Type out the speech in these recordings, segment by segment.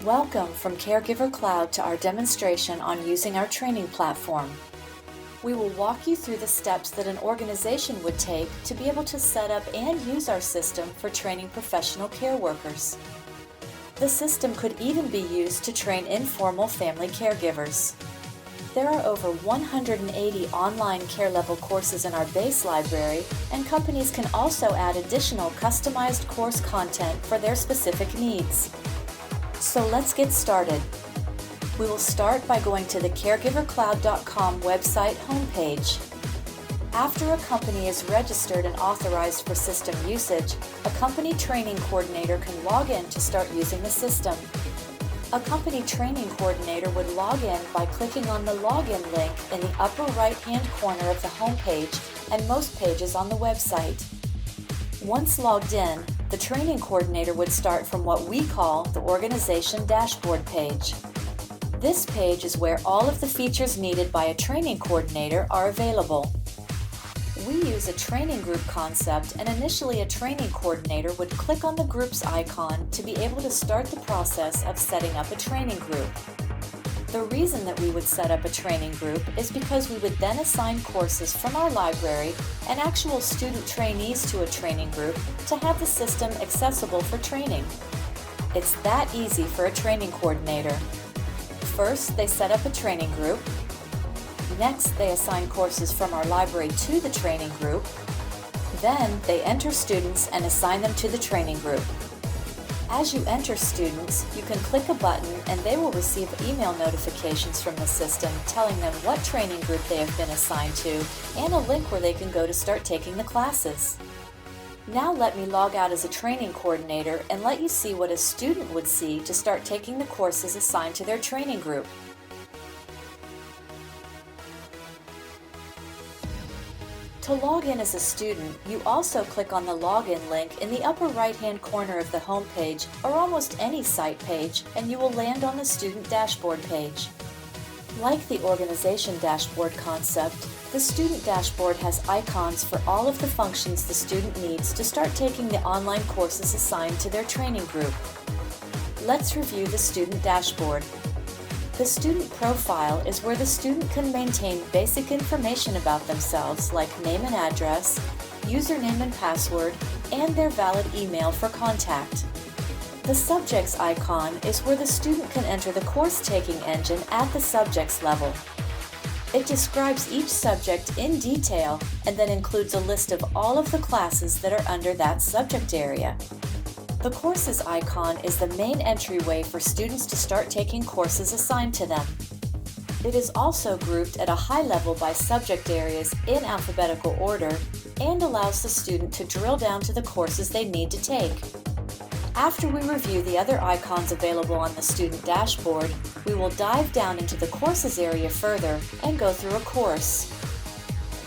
Welcome from Caregiver Cloud to our demonstration on using our training platform. We will walk you through the steps that an organization would take to be able to set up and use our system for training professional care workers. The system could even be used to train informal family caregivers. There are over 180 online care level courses in our base library, and companies can also add additional customized course content for their specific needs. So let's get started. We will start by going to the caregivercloud.com website homepage. After a company is registered and authorized for system usage, a company training coordinator can log in to start using the system. A company training coordinator would log in by clicking on the login link in the upper right-hand corner of the homepage and most pages on the website. Once logged in, the training coordinator would start from what we call the organization dashboard page. This page is where all of the features needed by a training coordinator are available. We use a training group concept, and initially a training coordinator would click on the groups icon to be able to start the process of setting up a training group. The reason that we would set up a training group is because we would then assign courses from our library and actual student trainees to a training group to have the system accessible for training. It's that easy for a training coordinator. First, they set up a training group. Next, they assign courses from our library to the training group. Then, they enter students and assign them to the training group. As you enter students, you can click a button and they will receive email notifications from the system telling them what training group they have been assigned to and a link where they can go to start taking the classes. Now let me log out as a training coordinator and let you see what a student would see to start taking the courses assigned to their training group. To log in as a student, you also click on the login link in the upper right-hand corner of the home page or almost any site page, and you will land on the student dashboard page. Like the organization dashboard concept, the student dashboard has icons for all of the functions the student needs to start taking the online courses assigned to their training group. Let's review the student dashboard. The student profile is where the student can maintain basic information about themselves like name and address, username and password, and their valid email for contact. The subjects icon is where the student can enter the course-taking engine at the subjects level. It describes each subject in detail and then includes a list of all of the classes that are under that subject area. The courses icon is the main entryway for students to start taking courses assigned to them. It is also grouped at a high level by subject areas in alphabetical order and allows the student to drill down to the courses they need to take. After we review the other icons available on the student dashboard, we will dive down into the courses area further and go through a course.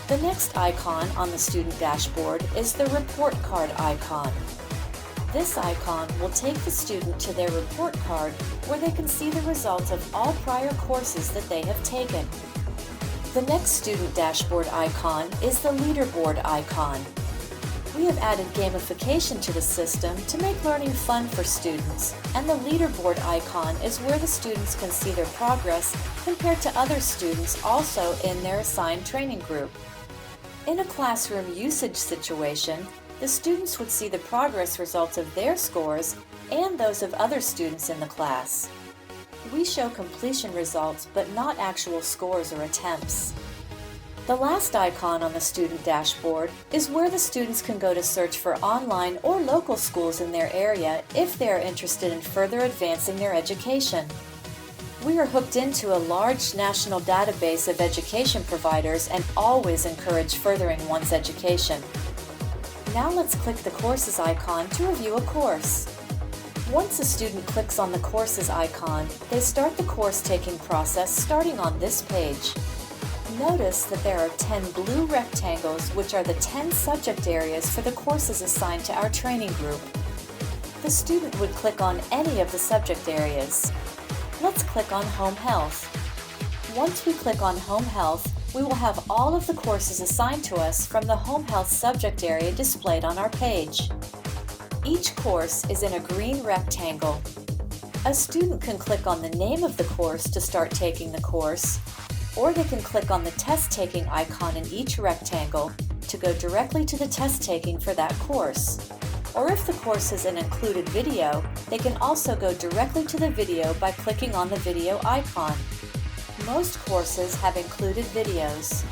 The next icon on the student dashboard is the report card icon. This icon will take the student to their report card where they can see the results of all prior courses that they have taken. The next student dashboard icon is the leaderboard icon. We have added gamification to the system to make learning fun for students, and the leaderboard icon is where the students can see their progress compared to other students also in their assigned training group. In a classroom usage situation, the students would see the progress results of their scores and those of other students in the class. We show completion results, but not actual scores or attempts. The last icon on the student dashboard is where the students can go to search for online or local schools in their area if they are interested in further advancing their education. We are hooked into a large national database of education providers and always encourage furthering one's education. Now let's click the courses icon to review a course. Once a student clicks on the courses icon, they start the course-taking process starting on this page. Notice that there are 10 blue rectangles, which are the 10 subject areas for the courses assigned to our training group. The student would click on any of the subject areas. Let's click on Home Health. Once we click on Home Health, we will have all of the courses assigned to us from the Home Health subject area displayed on our page. Each course is in a green rectangle. A student can click on the name of the course to start taking the course, or they can click on the test-taking icon in each rectangle to go directly to the test taking for that course. Or if the course is an included video, they can also go directly to the video by clicking on the video icon. Most courses have included videos.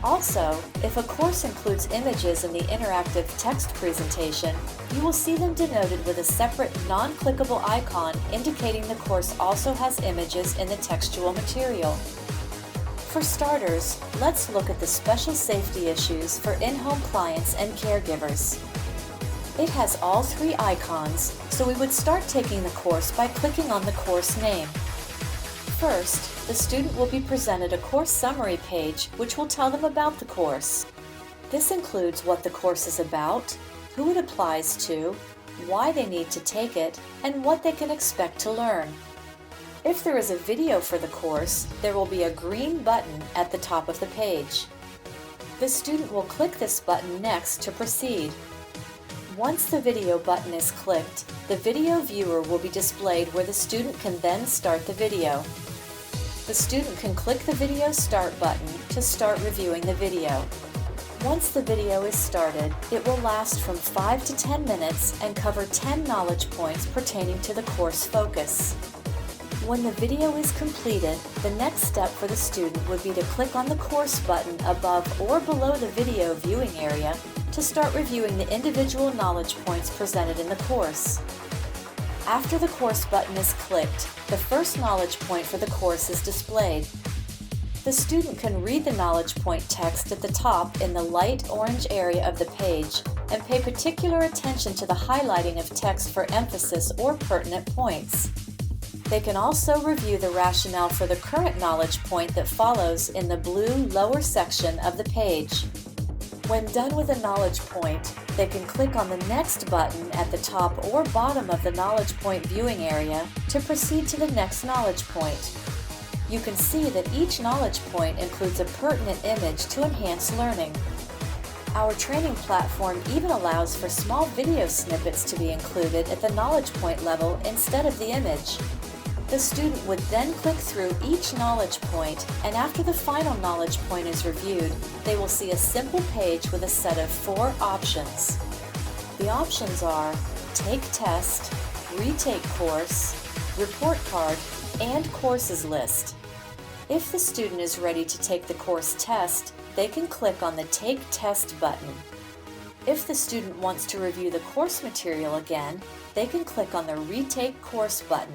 Also, if a course includes images in the interactive text presentation, you will see them denoted with a separate non-clickable icon indicating the course also has images in the textual material. For starters, let's look at the special safety issues for in-home clients and caregivers. It has all three icons, so we would start taking the course by clicking on the course name. First, the student will be presented a course summary page which will tell them about the course. This includes what the course is about, who it applies to, why they need to take it, and what they can expect to learn. If there is a video for the course, there will be a green button at the top of the page. The student will click this button next to proceed. Once the video button is clicked, the video viewer will be displayed where the student can then start the video. The student can click the Video Start button to start reviewing the video. Once the video is started, it will last from 5 to 10 minutes and cover 10 knowledge points pertaining to the course focus. When the video is completed, the next step for the student would be to click on the Course button above or below the video viewing area to start reviewing the individual knowledge points presented in the course. After the Course button is clicked, the first knowledge point for the course is displayed. The student can read the knowledge point text at the top in the light orange area of the page and pay particular attention to the highlighting of text for emphasis or pertinent points. They can also review the rationale for the current knowledge point that follows in the blue lower section of the page. When done with a knowledge point, they can click on the next button at the top or bottom of the knowledge point viewing area to proceed to the next knowledge point. You can see that each knowledge point includes a pertinent image to enhance learning. Our training platform even allows for small video snippets to be included at the knowledge point level instead of the image. The student would then click through each knowledge point, and after the final knowledge point is reviewed, they will see a simple page with a set of 4 options. The options are Take Test, Retake Course, Report Card, and Courses List. If the student is ready to take the course test, they can click on the Take Test button. If the student wants to review the course material again, they can click on the Retake Course button.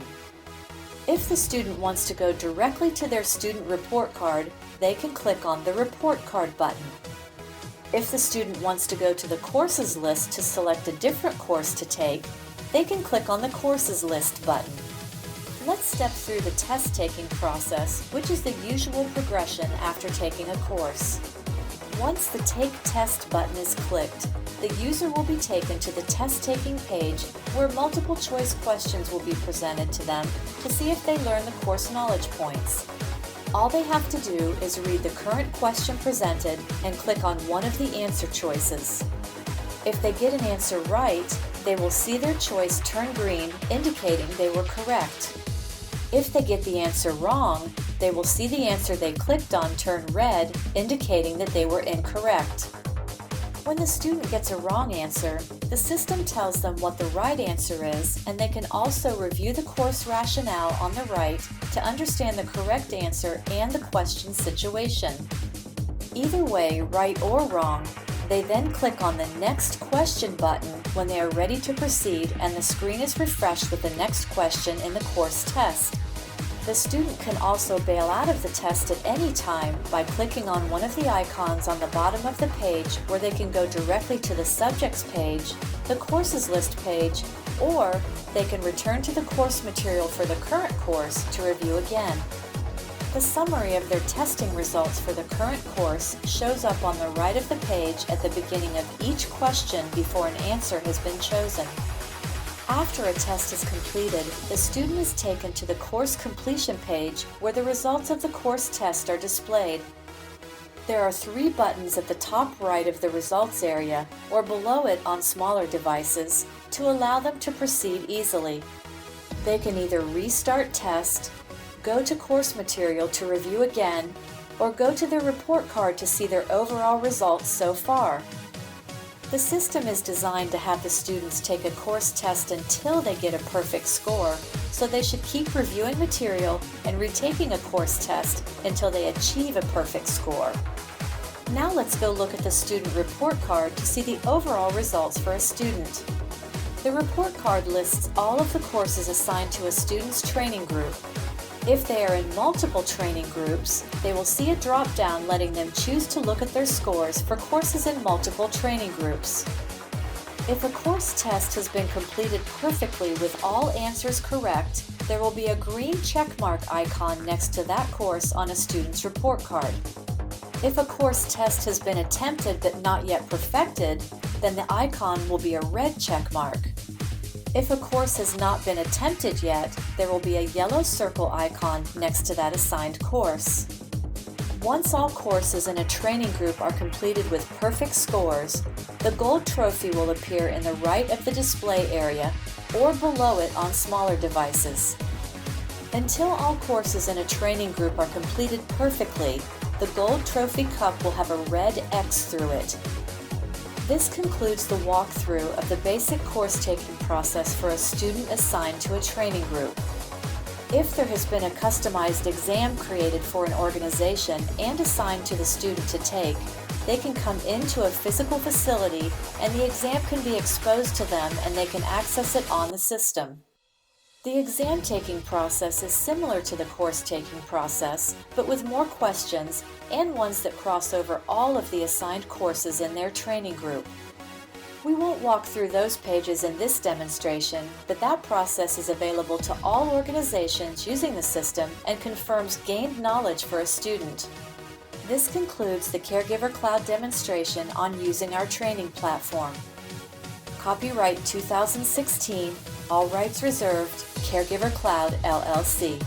If the student wants to go directly to their student report card, they can click on the Report Card button. If the student wants to go to the courses list to select a different course to take, they can click on the Courses List button. Let's step through the test-taking process, which is the usual progression after taking a course. Once the Take Test button is clicked, the user will be taken to the test-taking page where multiple choice questions will be presented to them to see if they learn the course knowledge points. All they have to do is read the current question presented and click on one of the answer choices. If they get an answer right, they will see their choice turn green, indicating they were correct. If they get the answer wrong, they will see the answer they clicked on turn red, indicating that they were incorrect. When the student gets a wrong answer, the system tells them what the right answer is, and they can also review the course rationale on the right to understand the correct answer and the question situation. Either way, right or wrong, they then click on the Next Question button when they are ready to proceed, and the screen is refreshed with the next question in the course test. The student can also bail out of the test at any time by clicking on one of the icons on the bottom of the page where they can go directly to the Subjects page, the Courses List page, or they can return to the course material for the current course to review again. The summary of their testing results for the current course shows up on the right of the page at the beginning of each question before an answer has been chosen. After a test is completed, the student is taken to the course completion page where the results of the course test are displayed. There are 3 buttons at the top right of the results area or below it on smaller devices to allow them to proceed easily. They can either restart test, go to course material to review again, or go to their report card to see their overall results so far. The system is designed to have the students take a course test until they get a perfect score, so they should keep reviewing material and retaking a course test until they achieve a perfect score. Now let's go look at the student report card to see the overall results for a student. The report card lists all of the courses assigned to a student's training group. If they are in multiple training groups, they will see a drop-down letting them choose to look at their scores for courses in multiple training groups. If a course test has been completed perfectly with all answers correct, there will be a green checkmark icon next to that course on a student's report card. If a course test has been attempted but not yet perfected, then the icon will be a red checkmark. If a course has not been attempted yet, there will be a yellow circle icon next to that assigned course. Once all courses in a training group are completed with perfect scores, the gold trophy will appear in the right of the display area or below it on smaller devices. Until all courses in a training group are completed perfectly, the gold trophy cup will have a red X through it. This concludes the walkthrough of the basic course-taking process for a student assigned to a training group. If there has been a customized exam created for an organization and assigned to the student to take, they can come into a physical facility and the exam can be exposed to them and they can access it on the system. The exam-taking process is similar to the course-taking process, but with more questions and ones that cross over all of the assigned courses in their training group. We won't walk through those pages in this demonstration, but that process is available to all organizations using the system and confirms gained knowledge for a student. This concludes the Caregiver Cloud demonstration on using our training platform. Copyright 2016, all rights reserved, Caregiver Cloud, LLC.